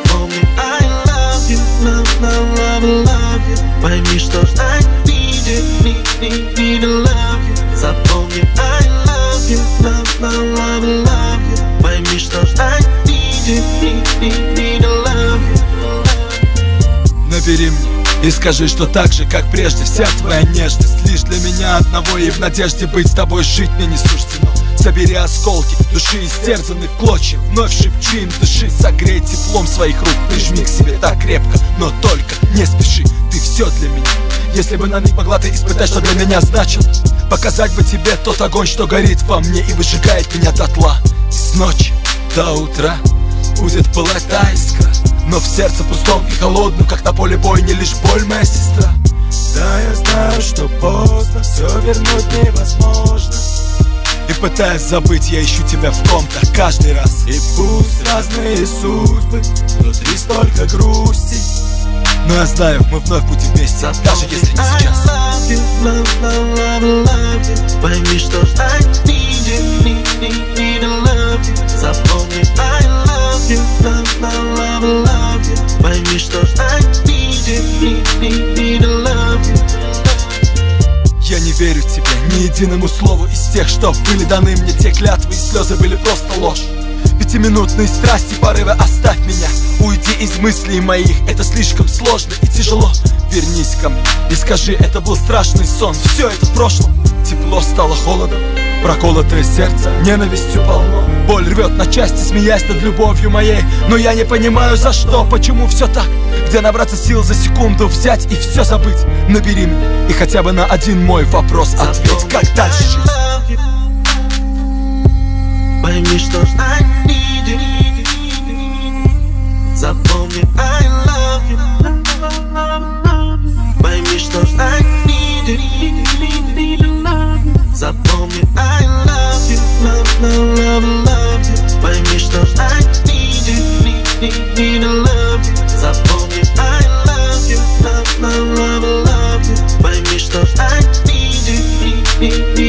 Запомни, I love you, love, love, love, love you. Пойми, что ждать need to love you. Запомни, I love you, love, love, love, love you. Пойми, что ждать need to love you. Набери мне и скажи, что так же, как прежде, вся твоя нежность лишь для меня одного, и в надежде быть с тобой жить мне не суждено. Собери осколки души, истерзанных в клочья, вновь шепчи им дыши, согрей теплом своих рук, прижми к себе так крепко, но только не спеши, ты все для меня. Если бы на миг могла ты испытать, что для меня значил, показать бы тебе тот огонь, что горит во мне и выжигает меня дотла. И с ночи до утра будет пылать та искра, но в сердце пустом и холодном, как на поле бойни, лишь боль, моя сестра. Да, я знаю, что поздно, все вернуть невозможно, и пытаясь забыть, я ищу тебя в ком-то каждый раз. И пусть разные судьбы, внутри столько грусти, но я знаю, мы вновь будем вместе, даже если не сейчас. I love you, love, love, love, love you. Пойми, что ждать need to love you. Запомни, I love you, love, love, love, love you. Пойми, что ждать need to love you. Я не верю тебе ни единому слову из тех, что были даны мне. Те клятвы и слезы были просто ложь. Пятиминутные страсти, порывы, оставь меня. Уйди из мыслей моих, это слишком сложно и тяжело. Вернись ко мне и скажи, это был страшный сон. Все это в прошлом, тепло стало холодом, проколотое сердце ненавистью полно. Боль рвет на части, смеясь над любовью моей, но я не понимаю за что, почему все так. Где набраться сил за секунду, взять и все забыть. Набери меня и хотя бы на один мой вопрос ответь, как дальше жить. Пойми, что ждать запомни, I love you. Пойми, что ждать запомни, I love you, love, love, love, love you. Пойми, что ждать need to love you. Запомни, I love you, love, love, love, love you. Пойми, что ждать need